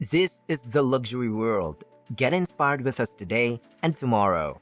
This is the luxury world. Get inspired with us today and tomorrow.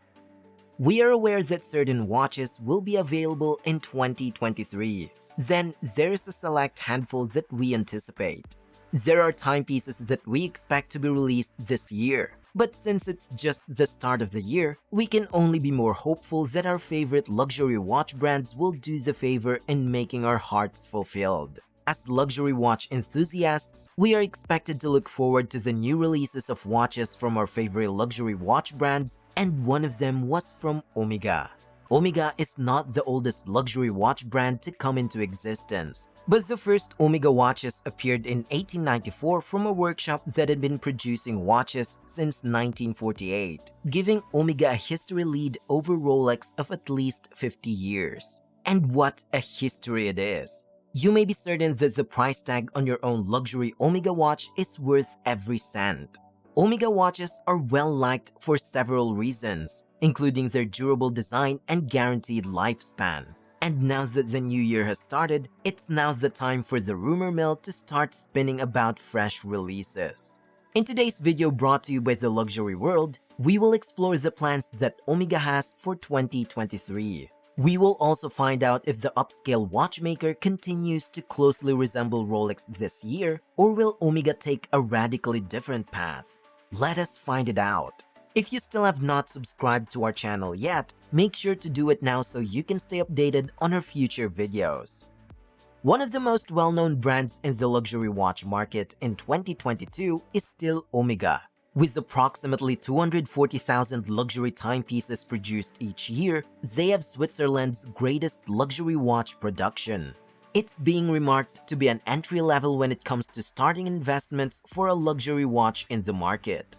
We are aware that certain watches will be available in 2023. Then there is a select handful that we anticipate. There are timepieces that we expect to be released this year. But since it's just the start of the year, we can only be more hopeful that our favorite luxury watch brands will do the favor in making our hearts fulfilled. As luxury watch enthusiasts, we are expected to look forward to the new releases of watches from our favorite luxury watch brands, and one of them was from Omega. Omega is not the oldest luxury watch brand to come into existence, but the first Omega watches appeared in 1894 from a workshop that had been producing watches since 1948, giving Omega a history lead over Rolex of at least 50 years. And what a history it is! You may be certain that the price tag on your own luxury Omega watch is worth every cent. Omega watches are well liked for several reasons, including their durable design and guaranteed lifespan. And now that the new year has started, it's now the time for the rumor mill to start spinning about fresh releases. In today's video brought to you by the Luxury World, we will explore the plans that Omega has for 2023. We will also find out if the upscale watchmaker continues to closely resemble Rolex this year, or will Omega take a radically different path? Let us find it out. If you still have not subscribed to our channel yet, make sure to do it now so you can stay updated on our future videos. One of the most well-known brands in the luxury watch market in 2022 is still Omega. With approximately 240,000 luxury timepieces produced each year, they have Switzerland's greatest luxury watch production. It's being remarked to be an entry level when it comes to starting investments for a luxury watch in the market.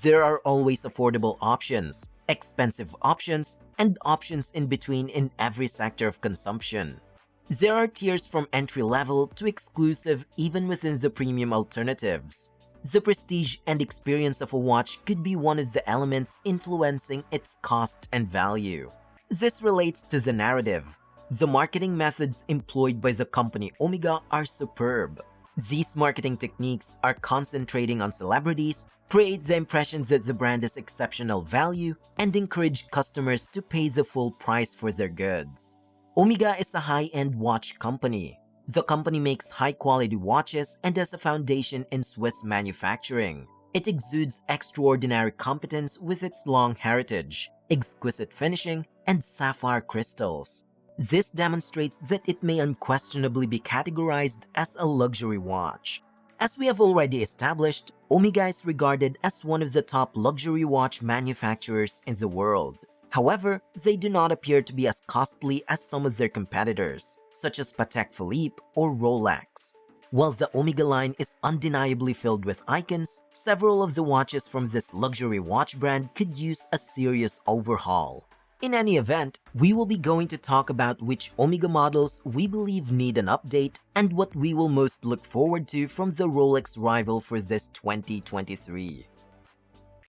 There are always affordable options, expensive options, and options in between in every sector of consumption. There are tiers from entry level to exclusive even within the premium alternatives. The prestige and experience of a watch could be one of the elements influencing its cost and value. This relates to the narrative. The marketing methods employed by the company Omega are superb. These marketing techniques are concentrating on celebrities, create the impression that the brand is exceptional value, and encourage customers to pay the full price for their goods. Omega is a high-end watch company. The company makes high-quality watches and has a foundation in Swiss manufacturing. It exudes extraordinary competence with its long heritage, exquisite finishing, and sapphire crystals. This demonstrates that it may unquestionably be categorized as a luxury watch. As we have already established, Omega is regarded as one of the top luxury watch manufacturers in the world. However, they do not appear to be as costly as some of their competitors, such as Patek Philippe or Rolex. While the Omega line is undeniably filled with icons, several of the watches from this luxury watch brand could use a serious overhaul. In any event, we will be going to talk about which Omega models we believe need an update and what we will most look forward to from the Rolex rival for this 2023.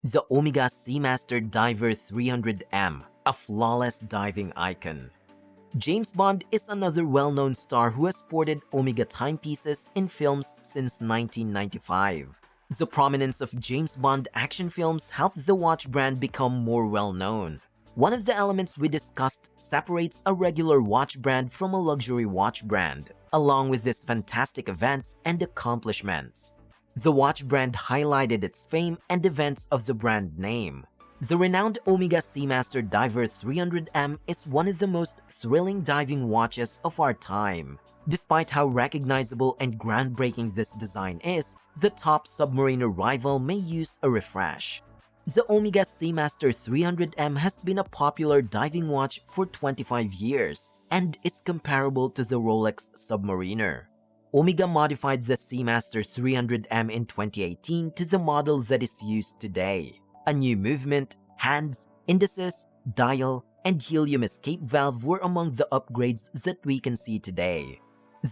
The Omega Seamaster Diver 300M, a flawless diving icon. James Bond is another well-known star who has sported Omega timepieces in films since 1995. The prominence of James Bond action films helped the watch brand become more well-known. One of the elements we discussed separates a regular watch brand from a luxury watch brand, along with its fantastic events and accomplishments. The watch brand highlighted its fame and events of the brand name. The renowned Omega Seamaster Diver 300M is one of the most thrilling diving watches of our time. Despite how recognizable and groundbreaking this design is, the top submariner rival may use a refresh. The Omega Seamaster 300M has been a popular diving watch for 25 years and is comparable to the Rolex Submariner. Omega modified the Seamaster 300M in 2018 to the model that is used today. A new movement, hands, indices, dial, and helium escape valve were among the upgrades that we can see today.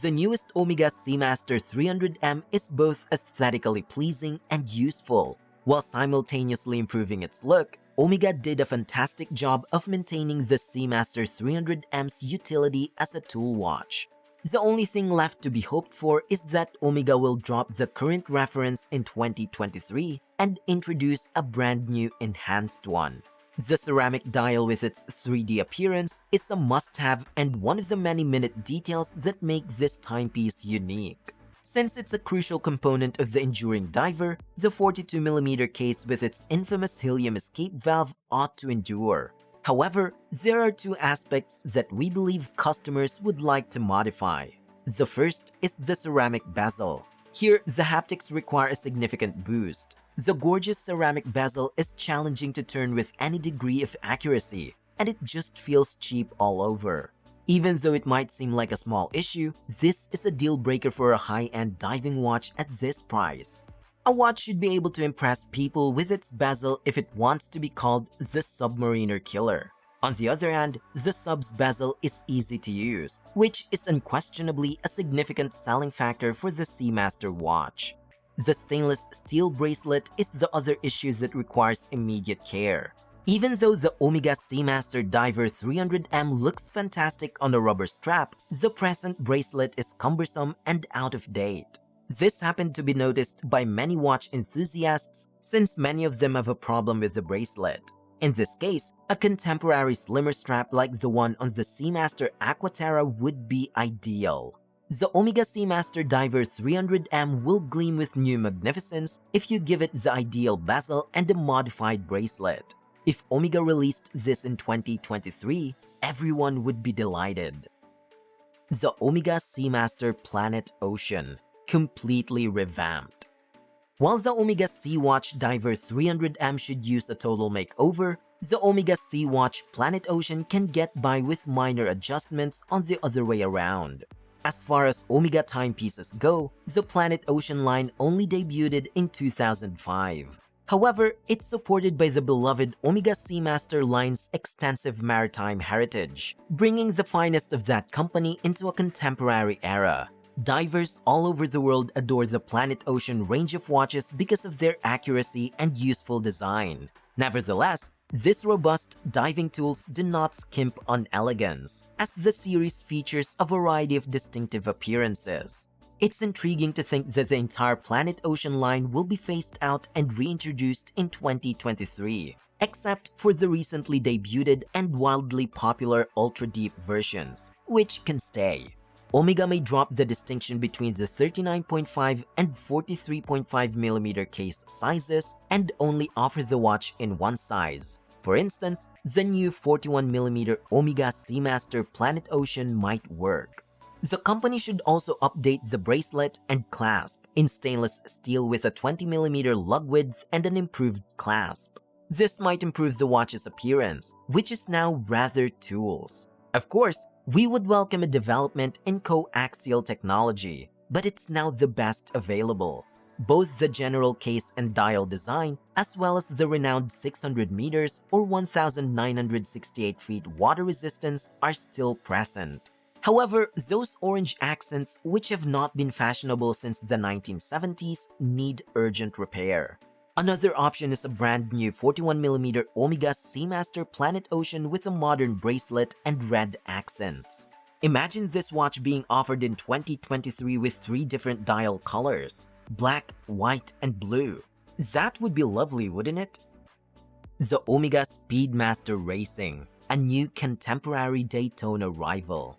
The newest Omega Seamaster 300M is both aesthetically pleasing and useful. While simultaneously improving its look, Omega did a fantastic job of maintaining the Seamaster 300M's utility as a tool watch. The only thing left to be hoped for is that Omega will drop the current reference in 2023 and introduce a brand new enhanced one. The ceramic dial with its 3D appearance is a must-have and one of the many minute details that make this timepiece unique. Since it's a crucial component of the enduring diver, the 42mm case with its infamous helium escape valve ought to endure. However, there are two aspects that we believe customers would like to modify. The first is the ceramic bezel. Here, the haptics require a significant boost. The gorgeous ceramic bezel is challenging to turn with any degree of accuracy, and it just feels cheap all over. Even though it might seem like a small issue, this is a deal breaker for a high-end diving watch at this price. A watch should be able to impress people with its bezel if it wants to be called the Submariner Killer. On the other hand, the Sub's bezel is easy to use, which is unquestionably a significant selling factor for the Seamaster watch. The stainless steel bracelet is the other issue that requires immediate care. Even though the Omega Seamaster Diver 300M looks fantastic on a rubber strap, the present bracelet is cumbersome and out of date. This happened to be noticed by many watch enthusiasts since many of them have a problem with the bracelet. In this case, a contemporary slimmer strap like the one on the Seamaster Aquaterra would be ideal. The Omega Seamaster Diver 300M will gleam with new magnificence if you give it the ideal bezel and a modified bracelet. If Omega released this in 2023, everyone would be delighted. The Omega Seamaster Planet Ocean, completely revamped. While the Omega Sea-Watch Diver 300M should use a total makeover, the Omega Sea-Watch Planet Ocean can get by with minor adjustments on the other way around. As far as Omega timepieces go, the Planet Ocean line only debuted in 2005. However, it's supported by the beloved Omega Seamaster line's extensive maritime heritage, bringing the finest of that company into a contemporary era. Divers all over the world adore the Planet Ocean range of watches because of their accuracy and useful design. Nevertheless, this robust diving tools do not skimp on elegance, as the series features a variety of distinctive appearances. It's intriguing to think that the entire Planet Ocean line will be phased out and reintroduced in 2023, except for the recently debuted and wildly popular ultra-deep versions, which can stay. Omega may drop the distinction between the 39.5 and 43.5mm case sizes and only offer the watch in one size. For instance, the new 41mm Omega Seamaster Planet Ocean might work. The company should also update the bracelet and clasp in stainless steel with a 20mm lug width and an improved clasp. This might improve the watch's appearance, which is now rather tools. Of course, we would welcome a development in coaxial technology, but it's now the best available. Both the general case and dial design, as well as the renowned 600 meters or 1,968 feet water resistance are still present. However, those orange accents, which have not been fashionable since the 1970s, need urgent repair. Another option is a brand new 41mm Omega Seamaster Planet Ocean with a modern bracelet and red accents. Imagine this watch being offered in 2023 with 3 different dial colors: black, white, and blue. That would be lovely, wouldn't it? The Omega Speedmaster Racing, a new contemporary Daytona rival.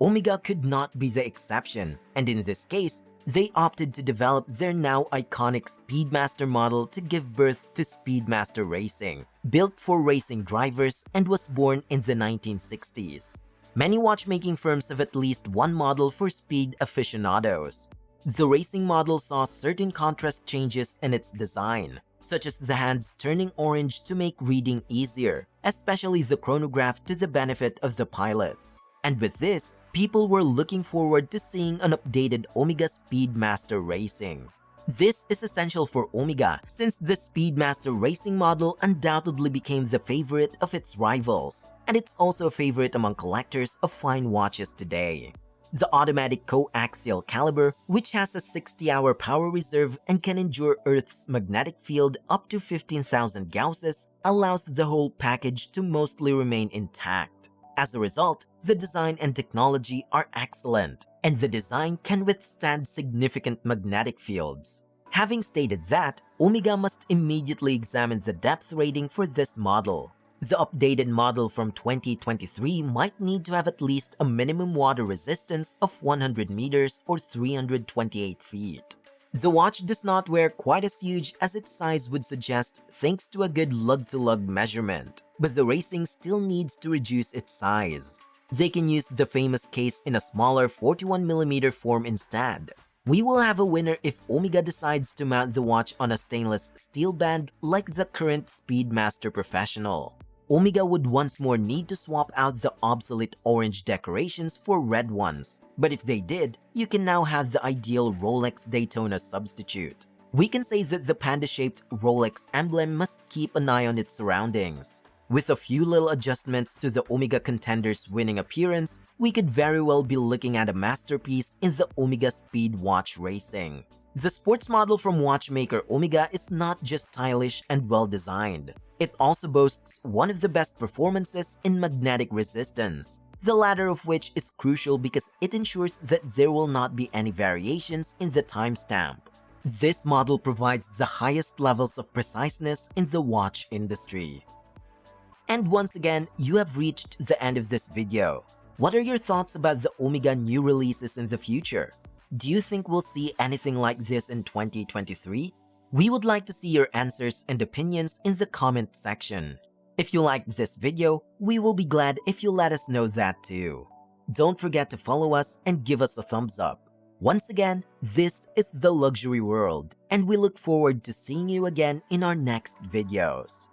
Omega could not be the exception, and in this case, they opted to develop their now iconic Speedmaster model to give birth to Speedmaster Racing, built for racing drivers and was born in the 1960s. Many watchmaking firms have at least one model for speed aficionados. The racing model saw certain contrast changes in its design, such as the hands turning orange to make reading easier, especially the chronograph to the benefit of the pilots. And with this, people were looking forward to seeing an updated Omega Speedmaster Racing. This is essential for Omega since the Speedmaster Racing model undoubtedly became the favorite of its rivals, and it's also a favorite among collectors of fine watches today. The automatic coaxial caliber, which has a 60-hour power reserve and can endure Earth's magnetic field up to 15,000 Gausses, allows the whole package to mostly remain intact. As a result, the design and technology are excellent, and the design can withstand significant magnetic fields. Having stated that, Omega must immediately examine the depth rating for this model. The updated model from 2023 might need to have at least a minimum water resistance of 100 meters or 328 feet. The watch does not wear quite as huge as its size would suggest thanks to a good lug-to-lug measurement, but the Racing still needs to reduce its size. They can use the famous case in a smaller 41mm form instead. We will have a winner if Omega decides to mount the watch on a stainless steel band like the current Speedmaster Professional. Omega would once more need to swap out the obsolete orange decorations for red ones, but if they did, you can now have the ideal Rolex Daytona substitute. We can say that the panda-shaped Rolex emblem must keep an eye on its surroundings. With a few little adjustments to the Omega contender's winning appearance, we could very well be looking at a masterpiece in the Omega Speed Watch Racing. The sports model from watchmaker Omega is not just stylish and well-designed. It also boasts one of the best performances in magnetic resistance, the latter of which is crucial because it ensures that there will not be any variations in the timestamp. This model provides the highest levels of preciseness in the watch industry. And once again, you have reached the end of this video. What are your thoughts about the Omega new releases in the future? Do you think we'll see anything like this in 2023? We would like to see your answers and opinions in the comment section. If you liked this video, we will be glad if you let us know that too. Don't forget to follow us and give us a thumbs up. Once again, this is The Luxury World, and we look forward to seeing you again in our next videos.